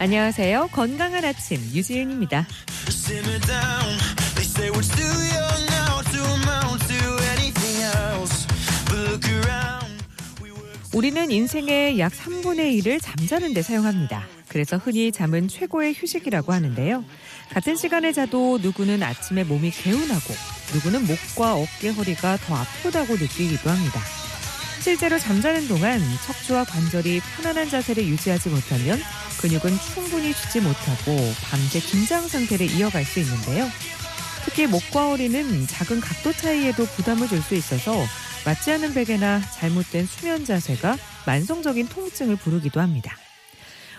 안녕하세요. 건강한 아침 유지은입니다. 우리는 인생의 약 3분의 1을 잠자는 데 사용합니다. 그래서 흔히 잠은 최고의 휴식이라고 하는데요. 같은 시간에 자도 누구는 아침에 몸이 개운하고 누구는 목과 어깨, 허리가 더 아프다고 느끼기도 합니다. 실제로 잠자는 동안 척추와 관절이 편안한 자세를 유지하지 못하면 근육은 충분히 쉬지 못하고 밤새 긴장 상태를 이어갈 수 있는데요. 특히 목과 허리는 작은 각도 차이에도 부담을 줄 수 있어서 맞지 않은 베개나 잘못된 수면 자세가 만성적인 통증을 부르기도 합니다.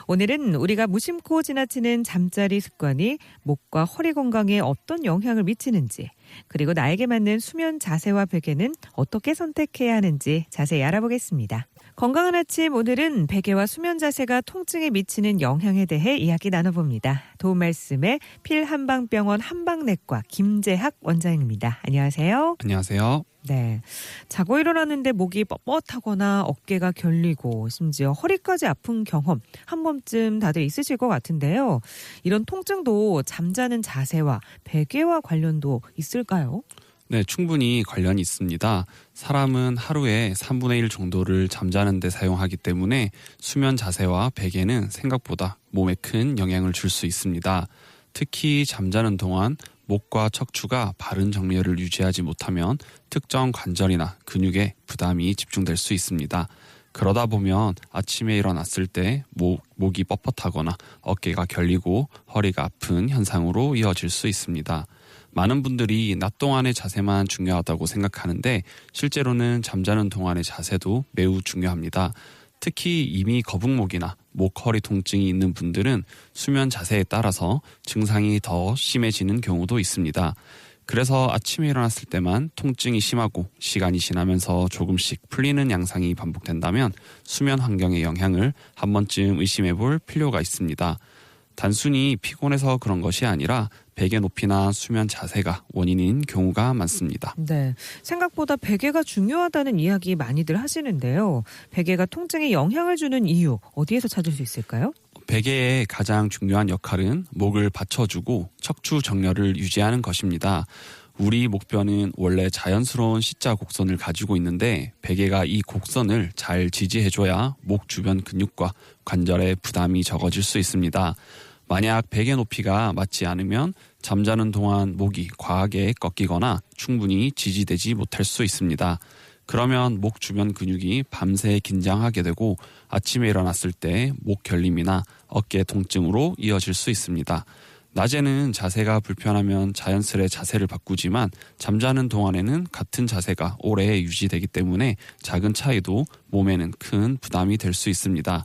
오늘은 우리가 무심코 지나치는 잠자리 습관이 목과 허리 건강에 어떤 영향을 미치는지, 그리고 나에게 맞는 수면 자세와 베개는 어떻게 선택해야 하는지 자세히 알아보겠습니다. 건강한 아침, 오늘은 베개와 수면 자세가 통증에 미치는 영향에 대해 이야기 나눠봅니다. 도움 말씀에 필한방병원 한방내과 김재학 원장입니다. 안녕하세요. 안녕하세요. 네, 자고 일어났는데 목이 뻣뻣하거나 어깨가 결리고 심지어 허리까지 아픈 경험 한 번쯤 다들 있으실 것 같은데요. 이런 통증도 잠자는 자세와 베개와 관련도 있을까요? 네, 충분히 관련이 있습니다. 사람은 하루에 3분의 1 정도를 잠자는 데 사용하기 때문에 수면 자세와 베개는 생각보다 몸에 큰 영향을 줄 수 있습니다. 특히 잠자는 동안 목과 척추가 바른 정렬을 유지하지 못하면 특정 관절이나 근육에 부담이 집중될 수 있습니다. 그러다 보면 아침에 일어났을 때 목이 뻣뻣하거나 어깨가 결리고 허리가 아픈 현상으로 이어질 수 있습니다. 많은 분들이 낮 동안의 자세만 중요하다고 생각하는데 실제로는 잠자는 동안의 자세도 매우 중요합니다. 특히 이미 거북목이나 목, 허리 통증이 있는 분들은 수면 자세에 따라서 증상이 더 심해지는 경우도 있습니다. 그래서 아침에 일어났을 때만 통증이 심하고 시간이 지나면서 조금씩 풀리는 양상이 반복된다면 수면 환경의 영향을 한 번쯤 의심해 볼 필요가 있습니다. 단순히 피곤해서 그런 것이 아니라 베개 높이나 수면 자세가 원인인 경우가 많습니다. 네, 생각보다 베개가 중요하다는 이야기 많이들 하시는데요. 베개가 통증에 영향을 주는 이유 어디에서 찾을 수 있을까요? 베개의 가장 중요한 역할은 목을 받쳐주고 척추 정렬을 유지하는 것입니다. 우리 목뼈는 원래 자연스러운 C자 곡선을 가지고 있는데 베개가 이 곡선을 잘 지지해줘야 목 주변 근육과 관절에 부담이 적어질 수 있습니다. 만약 베개 높이가 맞지 않으면 잠자는 동안 목이 과하게 꺾이거나 충분히 지지되지 못할 수 있습니다. 그러면 목 주변 근육이 밤새 긴장하게 되고 아침에 일어났을 때 목 결림이나 어깨 통증으로 이어질 수 있습니다. 낮에는 자세가 불편하면 자연스레 자세를 바꾸지만 잠자는 동안에는 같은 자세가 오래 유지되기 때문에 작은 차이도 몸에는 큰 부담이 될 수 있습니다.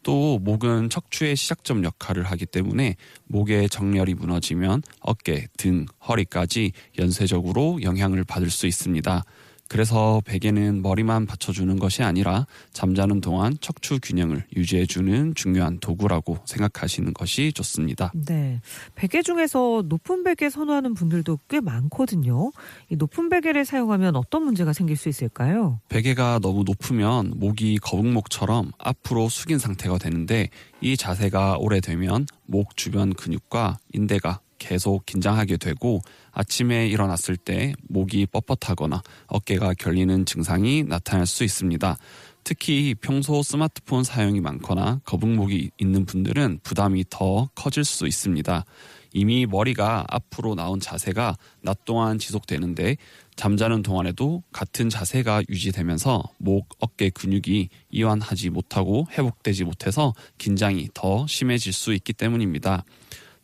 또 목은 척추의 시작점 역할을 하기 때문에 목의 정렬이 무너지면 어깨, 등, 허리까지 연쇄적으로 영향을 받을 수 있습니다. 그래서 베개는 머리만 받쳐주는 것이 아니라 잠자는 동안 척추 균형을 유지해주는 중요한 도구라고 생각하시는 것이 좋습니다. 네, 베개 중에서 높은 베개 선호하는 분들도 꽤 많거든요. 이 높은 베개를 사용하면 어떤 문제가 생길 수 있을까요? 베개가 너무 높으면 목이 거북목처럼 앞으로 숙인 상태가 되는데 이 자세가 오래되면 목 주변 근육과 인대가 계속 긴장하게 되고 아침에 일어났을 때 목이 뻣뻣하거나 어깨가 결리는 증상이 나타날 수 있습니다. 특히 평소 스마트폰 사용이 많거나 거북목이 있는 분들은 부담이 더 커질 수 있습니다. 이미 머리가 앞으로 나온 자세가 낮 동안 지속되는데 잠자는 동안에도 같은 자세가 유지되면서 목, 어깨 근육이 이완하지 못하고 회복되지 못해서 긴장이 더 심해질 수 있기 때문입니다.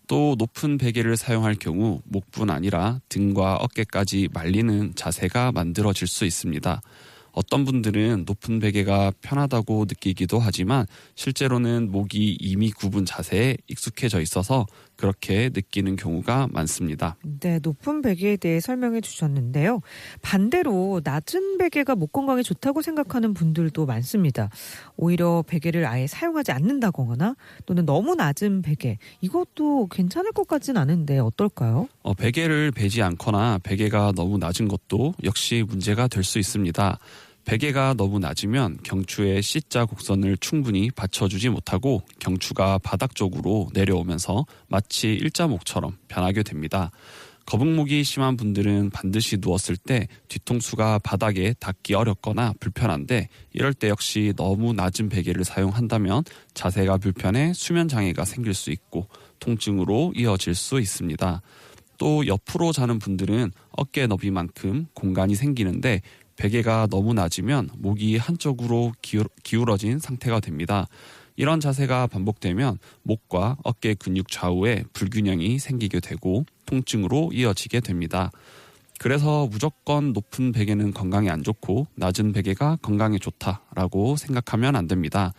또 높은 베개를 사용할 경우 목뿐 아니라 등과 어깨까지 말리는 자세가 만들어질 수 있습니다. 어떤 분들은 높은 베개가 편하다고 느끼기도 하지만 실제로는 목이 이미 굽은 자세에 익숙해져 있어서 그렇게 느끼는 경우가 많습니다. 네, 높은 베개에 대해 설명해 주셨는데요. 반대로 낮은 베개가 목 건강에 좋다고 생각하는 분들도 많습니다. 오히려 베개를 아예 사용하지 않는다거나 또는 너무 낮은 베개, 이것도 괜찮을 것 같진 않은데 어떨까요? 베개를 베지 않거나 베개가 너무 낮은 것도 역시 문제가 될 수 있습니다. 베개가 너무 낮으면 경추의 C자 곡선을 충분히 받쳐주지 못하고 경추가 바닥 쪽으로 내려오면서 마치 일자목처럼 변하게 됩니다. 거북목이 심한 분들은 반드시 누웠을 때 뒤통수가 바닥에 닿기 어렵거나 불편한데 이럴 때 역시 너무 낮은 베개를 사용한다면 자세가 불편해 수면 장애가 생길 수 있고 통증으로 이어질 수 있습니다. 또 옆으로 자는 분들은 어깨 너비만큼 공간이 생기는데 베개가 너무 낮으면 목이 한쪽으로 기울어진 상태가 됩니다. 이런 자세가 반복되면 목과 어깨 근육 좌우에 불균형이 생기게 되고 통증으로 이어지게 됩니다. 그래서 무조건 높은 베개는 건강에 안 좋고 낮은 베개가 건강에 좋다라고 생각하면 안 됩니다.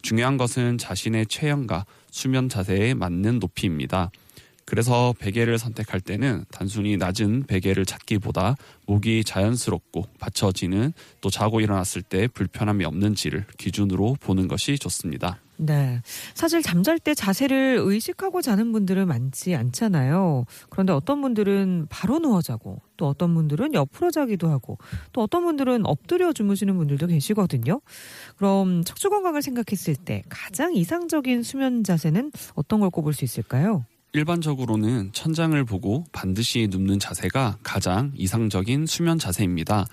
중요한 것은 자신의 체형과 수면 자세에 맞는 높이입니다. 그래서 베개를 선택할 때는 단순히 낮은 베개를 찾기보다 목이 자연스럽고 받쳐지는 또 자고 일어났을 때 불편함이 없는지를 기준으로 보는 것이 좋습니다. 네. 사실 잠잘 때 자세를 의식하고 자는 분들은 많지 않잖아요. 그런데 어떤 분들은 바로 누워 자고 또 어떤 분들은 옆으로 자기도 하고 또 어떤 분들은 엎드려 주무시는 분들도 계시거든요. 그럼 척추 건강을 생각했을 때 가장 이상적인 수면 자세는 어떤 걸 꼽을 수 있을까요? 일반적으로는 천장을 보고 반드시 눕는 자세가 가장 이상적인 수면 자세입니다.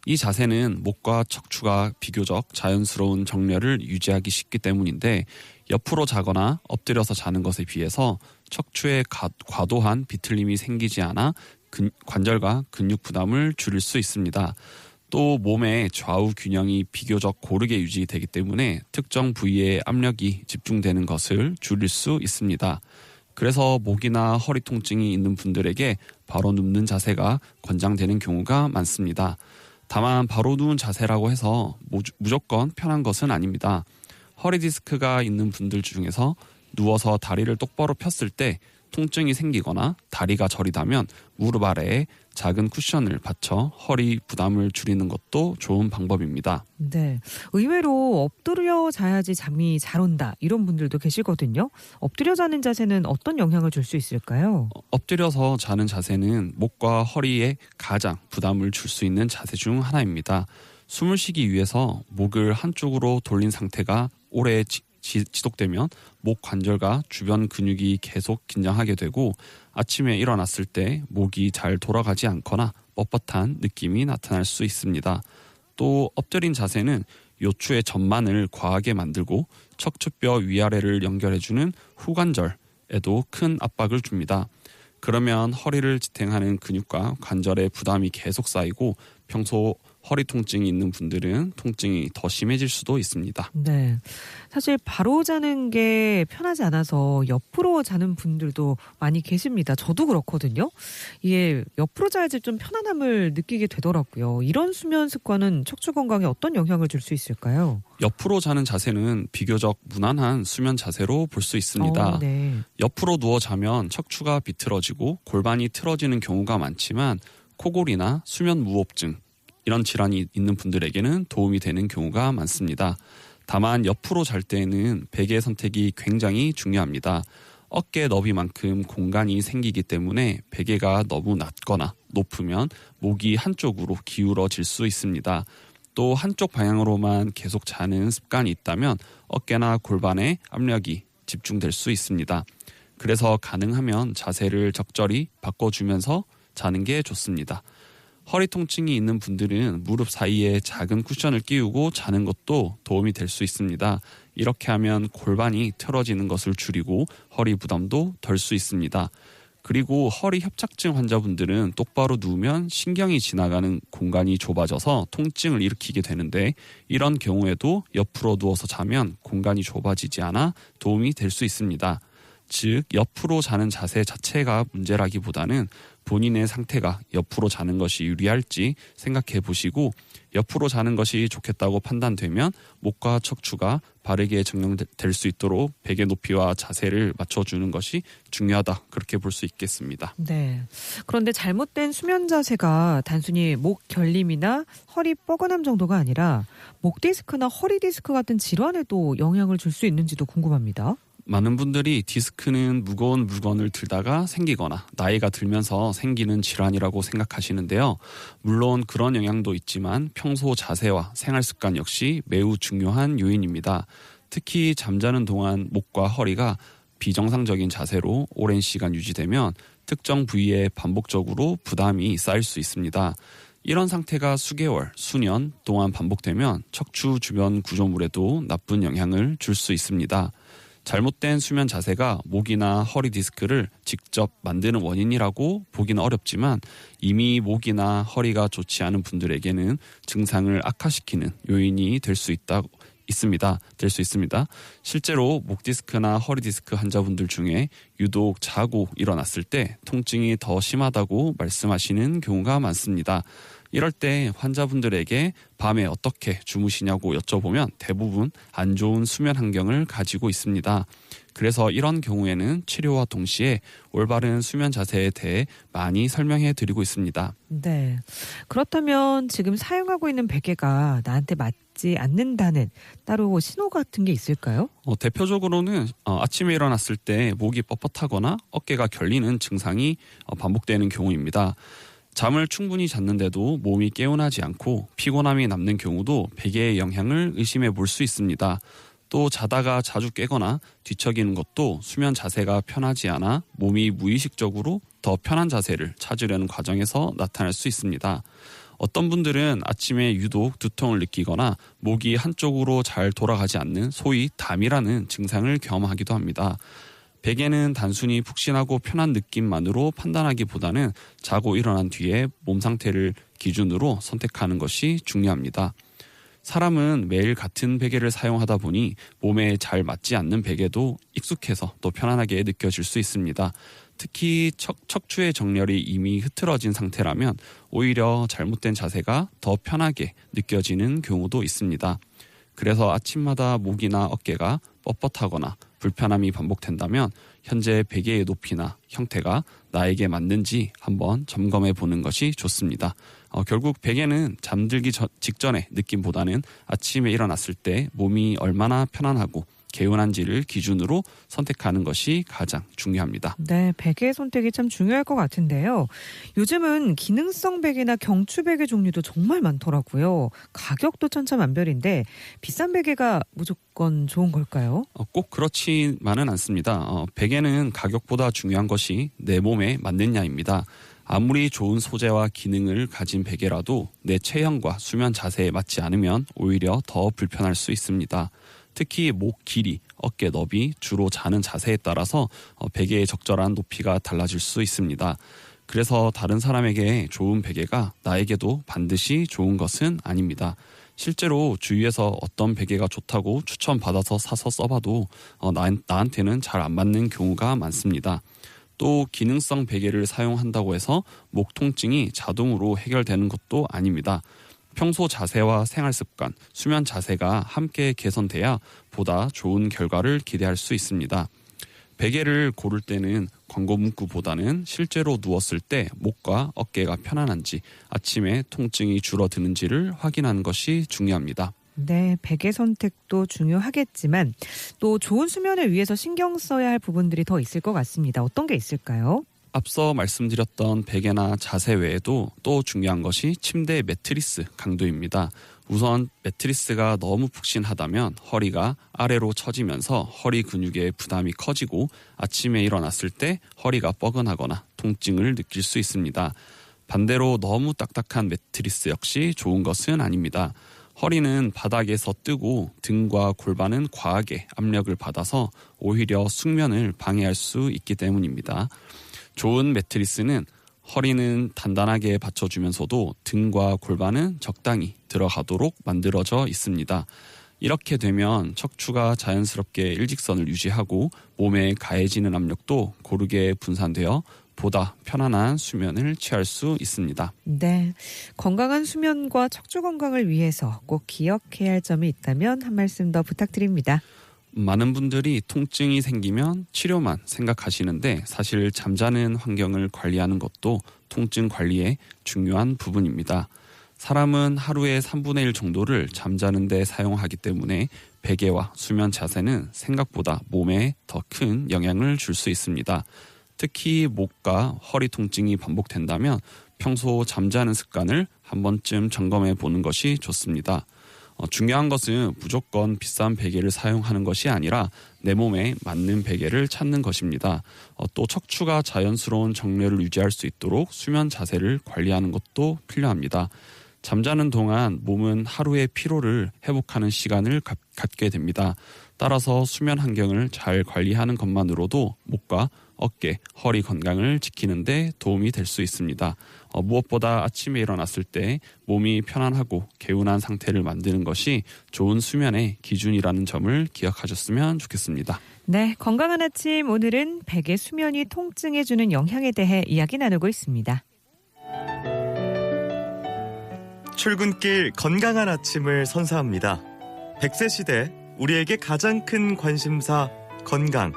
이 자세는 목과 척추가 비교적 자연스러운 정렬을 유지하기 쉽기 때문인데 옆으로 자거나 엎드려서 자는 것에 비해서 척추에 과도한 비틀림이 생기지 않아 관절과 근육 부담을 줄일 수 있습니다. 또 몸의 좌우 균형이 비교적 고르게 유지되기 때문에 특정 부위에 압력이 집중되는 것을 줄일 수 있습니다. 그래서 목이나 허리 통증이 있는 분들에게 바로 눕는 자세가 권장되는 경우가 많습니다. 다만 바로 누운 자세라고 해서 무조건 편한 것은 아닙니다. 허리 디스크가 있는 분들 중에서 누워서 다리를 똑바로 폈을 때 통증이 생기거나 다리가 저리다면 무릎 아래에 작은 쿠션을 받쳐 허리 부담을 줄이는 것도 좋은 방법입니다. 네, 의외로 엎드려 자야지 잠이 잘 온다 이런 분들도 계시거든요. 엎드려 자는 자세는 어떤 영향을 줄 수 있을까요? 엎드려서 자는 자세는 목과 허리에 가장 부담을 줄 수 있는 자세 중 하나입니다. 숨을 쉬기 위해서 목을 한쪽으로 돌린 상태가 오래 지속되면 목 관절과 주변 근육이 계속 긴장하게 되고 아침에 일어났을 때 목이 잘 돌아가지 않거나 뻣뻣한 느낌이 나타날 수 있습니다. 또 엎드린 자세는 요추의 전만을 과하게 만들고 척추뼈 위아래를 연결해주는 후관절에도 큰 압박을 줍니다. 그러면 허리를 지탱하는 근육과 관절에 부담이 계속 쌓이고 평소 허리 통증이 있는 분들은 통증이 더 심해질 수도 있습니다. 네, 사실 바로 자는 게 편하지 않아서 옆으로 자는 분들도 많이 계십니다. 저도 그렇거든요. 이게 옆으로 자야지 좀 편안함을 느끼게 되더라고요. 이런 수면 습관은 척추 건강에 어떤 영향을 줄 수 있을까요? 옆으로 자는 자세는 비교적 무난한 수면 자세로 볼 수 있습니다. 네. 옆으로 누워 자면 척추가 비틀어지고 골반이 틀어지는 경우가 많지만 코골이나 수면 무호흡증 이런 질환이 있는 분들에게는 도움이 되는 경우가 많습니다. 다만 옆으로 잘 때에는 베개 선택이 굉장히 중요합니다. 어깨 너비만큼 공간이 생기기 때문에 베개가 너무 낮거나 높으면 목이 한쪽으로 기울어질 수 있습니다. 또 한쪽 방향으로만 계속 자는 습관이 있다면 어깨나 골반에 압력이 집중될 수 있습니다. 그래서 가능하면 자세를 적절히 바꿔주면서 자는 게 좋습니다. 허리 통증이 있는 분들은 무릎 사이에 작은 쿠션을 끼우고 자는 것도 도움이 될 수 있습니다. 이렇게 하면 골반이 틀어지는 것을 줄이고 허리 부담도 덜 수 있습니다. 그리고 허리 협착증 환자분들은 똑바로 누우면 신경이 지나가는 공간이 좁아져서 통증을 일으키게 되는데 이런 경우에도 옆으로 누워서 자면 공간이 좁아지지 않아 도움이 될 수 있습니다. 즉 옆으로 자는 자세 자체가 문제라기보다는 본인의 상태가 옆으로 자는 것이 유리할지 생각해 보시고 옆으로 자는 것이 좋겠다고 판단되면 목과 척추가 바르게 정렬될 수 있도록 베개 높이와 자세를 맞춰주는 것이 중요하다 그렇게 볼 수 있겠습니다. 네. 그런데 잘못된 수면 자세가 단순히 목 결림이나 허리 뻐근함 정도가 아니라 목 디스크나 허리 디스크 같은 질환에도 영향을 줄 수 있는지도 궁금합니다. 많은 분들이 디스크는 무거운 물건을 들다가 생기거나 나이가 들면서 생기는 질환이라고 생각하시는데요. 물론 그런 영향도 있지만 평소 자세와 생활 습관 역시 매우 중요한 요인입니다. 특히 잠자는 동안 목과 허리가 비정상적인 자세로 오랜 시간 유지되면 특정 부위에 반복적으로 부담이 쌓일 수 있습니다. 이런 상태가 수개월, 수년 동안 반복되면 척추 주변 구조물에도 나쁜 영향을 줄 수 있습니다. 잘못된 수면 자세가 목이나 허리 디스크를 직접 만드는 원인이라고 보기는 어렵지만 이미 목이나 허리가 좋지 않은 분들에게는 증상을 악화시키는 요인이 될 수 있습니다. 실제로 목 디스크나 허리 디스크 환자분들 중에 유독 자고 일어났을 때 통증이 더 심하다고 말씀하시는 경우가 많습니다. 이럴 때 환자분들에게 밤에 어떻게 주무시냐고 여쭤보면 대부분 안 좋은 수면 환경을 가지고 있습니다. 그래서 이런 경우에는 치료와 동시에 올바른 수면 자세에 대해 많이 설명해 드리고 있습니다. 네. 그렇다면 지금 사용하고 있는 베개가 나한테 맞지 않는다는 따로 신호 같은 게 있을까요? 대표적으로는 아침에 일어났을 때 목이 뻣뻣하거나 어깨가 결리는 증상이 반복되는 경우입니다. 잠을 충분히 잤는데도 몸이 개운하지 않고 피곤함이 남는 경우도 베개의 영향을 의심해 볼 수 있습니다. 또 자다가 자주 깨거나 뒤척이는 것도 수면 자세가 편하지 않아 몸이 무의식적으로 더 편한 자세를 찾으려는 과정에서 나타날 수 있습니다. 어떤 분들은 아침에 유독 두통을 느끼거나 목이 한쪽으로 잘 돌아가지 않는 소위 담이라는 증상을 경험하기도 합니다. 베개는 단순히 푹신하고 편한 느낌만으로 판단하기보다는 자고 일어난 뒤에 몸 상태를 기준으로 선택하는 것이 중요합니다. 사람은 매일 같은 베개를 사용하다 보니 몸에 잘 맞지 않는 베개도 익숙해서 또 편안하게 느껴질 수 있습니다. 특히 척추의 정렬이 이미 흐트러진 상태라면 오히려 잘못된 자세가 더 편하게 느껴지는 경우도 있습니다. 그래서 아침마다 목이나 어깨가 뻣뻣하거나 불편함이 반복된다면 현재 베개의 높이나 형태가 나에게 맞는지 한번 점검해 보는 것이 좋습니다. 결국 베개는 잠들기 직전의 느낌보다는 아침에 일어났을 때 몸이 얼마나 편안하고 개운한지를 기준으로 선택하는 것이 가장 중요합니다. 네, 베개 선택이 참 중요할 것 같은데요. 요즘은 기능성 베개나 경추 베개 종류도 정말 많더라고요. 가격도 천차만별인데 비싼 베개가 무조건 좋은 걸까요? 꼭 그렇지만은 않습니다. 베개는 가격보다 중요한 것이 내 몸에 맞느냐입니다. 아무리 좋은 소재와 기능을 가진 베개라도 내 체형과 수면 자세에 맞지 않으면 오히려 더 불편할 수 있습니다. 특히 목 길이, 어깨 너비, 주로 자는 자세에 따라서 베개의 적절한 높이가 달라질 수 있습니다. 그래서 다른 사람에게 좋은 베개가 나에게도 반드시 좋은 것은 아닙니다. 실제로 주위에서 어떤 베개가 좋다고 추천받아서 사서 써봐도 나한테는 잘 안 맞는 경우가 많습니다. 또 기능성 베개를 사용한다고 해서 목 통증이 자동으로 해결되는 것도 아닙니다. 평소 자세와 생활 습관, 수면 자세가 함께 개선돼야 보다 좋은 결과를 기대할 수 있습니다. 베개를 고를 때는 광고 문구보다는 실제로 누웠을 때 목과 어깨가 편안한지, 아침에 통증이 줄어드는지를 확인하는 것이 중요합니다. 네, 베개 선택도 중요하겠지만 또 좋은 수면을 위해서 신경 써야 할 부분들이 더 있을 것 같습니다. 어떤 게 있을까요? 앞서 말씀드렸던 베개나 자세 외에도 또 중요한 것이 침대 매트리스 강도입니다. 우선 매트리스가 너무 푹신하다면 허리가 아래로 처지면서 허리 근육에 부담이 커지고 아침에 일어났을 때 허리가 뻐근하거나 통증을 느낄 수 있습니다. 반대로 너무 딱딱한 매트리스 역시 좋은 것은 아닙니다. 허리는 바닥에서 뜨고 등과 골반은 과하게 압력을 받아서 오히려 숙면을 방해할 수 있기 때문입니다. 좋은 매트리스는 허리는 단단하게 받쳐주면서도 등과 골반은 적당히 들어가도록 만들어져 있습니다. 이렇게 되면 척추가 자연스럽게 일직선을 유지하고 몸에 가해지는 압력도 고르게 분산되어 보다 편안한 수면을 취할 수 있습니다. 네, 건강한 수면과 척추 건강을 위해서 꼭 기억해야 할 점이 있다면 한 말씀 더 부탁드립니다. 많은 분들이 통증이 생기면 치료만 생각하시는데 사실 잠자는 환경을 관리하는 것도 통증 관리의 중요한 부분입니다. 사람은 하루에 3분의 1 정도를 잠자는 데 사용하기 때문에 베개와 수면 자세는 생각보다 몸에 더 큰 영향을 줄 수 있습니다. 특히 목과 허리 통증이 반복된다면 평소 잠자는 습관을 한 번쯤 점검해 보는 것이 좋습니다. 중요한 것은 무조건 비싼 베개를 사용하는 것이 아니라 내 몸에 맞는 베개를 찾는 것입니다. 또 척추가 자연스러운 정렬을 유지할 수 있도록 수면 자세를 관리하는 것도 필요합니다. 잠자는 동안 몸은 하루의 피로를 회복하는 시간을 갖게 됩니다. 따라서 수면 환경을 잘 관리하는 것만으로도 목과 어깨, 허리 건강을 지키는 데 도움이 될 수 있습니다. 무엇보다 아침에 일어났을 때 몸이 편안하고 개운한 상태를 만드는 것이 좋은 수면의 기준이라는 점을 기억하셨으면 좋겠습니다. 네, 건강한 아침 오늘은 베개 수면이 통증에 주는 영향에 대해 이야기 나누고 있습니다. 출근길 건강한 아침을 선사합니다. 100세 시대 우리에게 가장 큰 관심사 건강.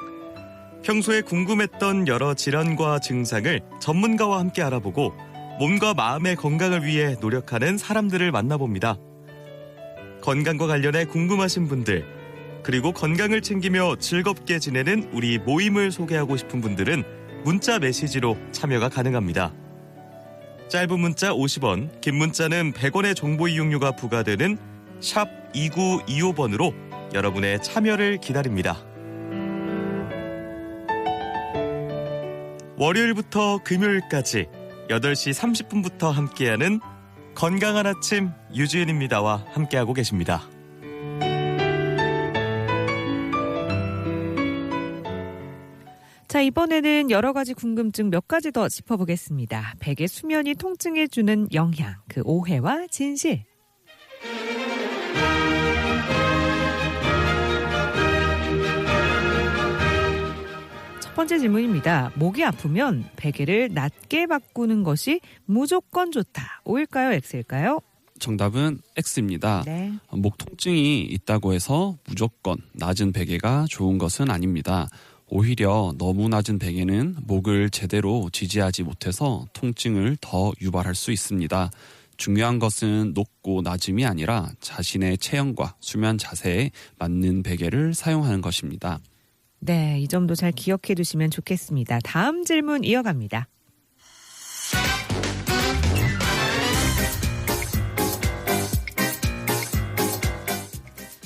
평소에 궁금했던 여러 질환과 증상을 전문가와 함께 알아보고 몸과 마음의 건강을 위해 노력하는 사람들을 만나봅니다. 건강과 관련해 궁금하신 분들, 그리고 건강을 챙기며 즐겁게 지내는 우리 모임을 소개하고 싶은 분들은 문자 메시지로 참여가 가능합니다. 짧은 문자 50원, 긴 문자는 100원의 정보 이용료가 부과되는 샵 2925번으로 여러분의 참여를 기다립니다. 월요일부터 금요일까지 8시 30분부터 함께하는 건강한 아침 유지은입니다와 함께하고 계십니다. 자, 이번에는 여러 가지 궁금증 몇 가지 더 짚어보겠습니다. 베개 수면이 통증에 주는 영향, 그 오해와 진실. 첫 번째 질문입니다. 목이 아프면 베개를 낮게 바꾸는 것이 무조건 좋다. O일까요? X일까요? 정답은 X입니다. 네. 목 통증이 있다고 해서 무조건 낮은 베개가 좋은 것은 아닙니다. 오히려 너무 낮은 베개는 목을 제대로 지지하지 못해서 통증을 더 유발할 수 있습니다. 중요한 것은 높고 낮음이 아니라 자신의 체형과 수면 자세에 맞는 베개를 사용하는 것입니다. 네, 이 점도 잘 기억해 두시면 좋겠습니다. 다음 질문 이어갑니다.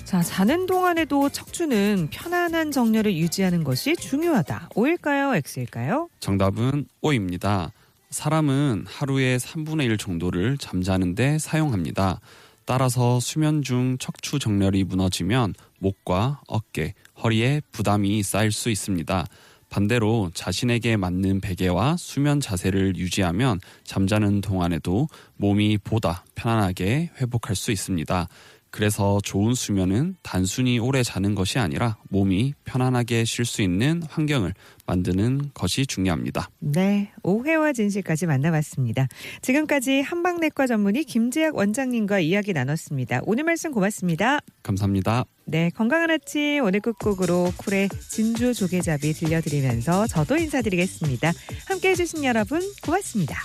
자, 자는 동안에도 척추는 편안한 정렬을 유지하는 것이 중요하다. O일까요? X일까요? 정답은 O입니다. 사람은 하루에 3분의 1 정도를 잠자는 데 사용합니다. 따라서 수면 중 척추 정렬이 무너지면 목과 어깨, 허리에 부담이 쌓일 수 있습니다. 반대로 자신에게 맞는 베개와 수면 자세를 유지하면 잠자는 동안에도 몸이 보다 편안하게 회복할 수 있습니다. 그래서 좋은 수면은 단순히 오래 자는 것이 아니라 몸이 편안하게 쉴 수 있는 환경을 만드는 것이 중요합니다. 네, 오해와 진실까지 만나봤습니다. 지금까지 한방내과 전문의 김재학 원장님과 이야기 나눴습니다. 오늘 말씀 고맙습니다. 감사합니다. 네, 건강한 아침 오늘 끝곡으로 쿨의 진주 조개잡이 들려드리면서 저도 인사드리겠습니다. 함께해 주신 여러분 고맙습니다.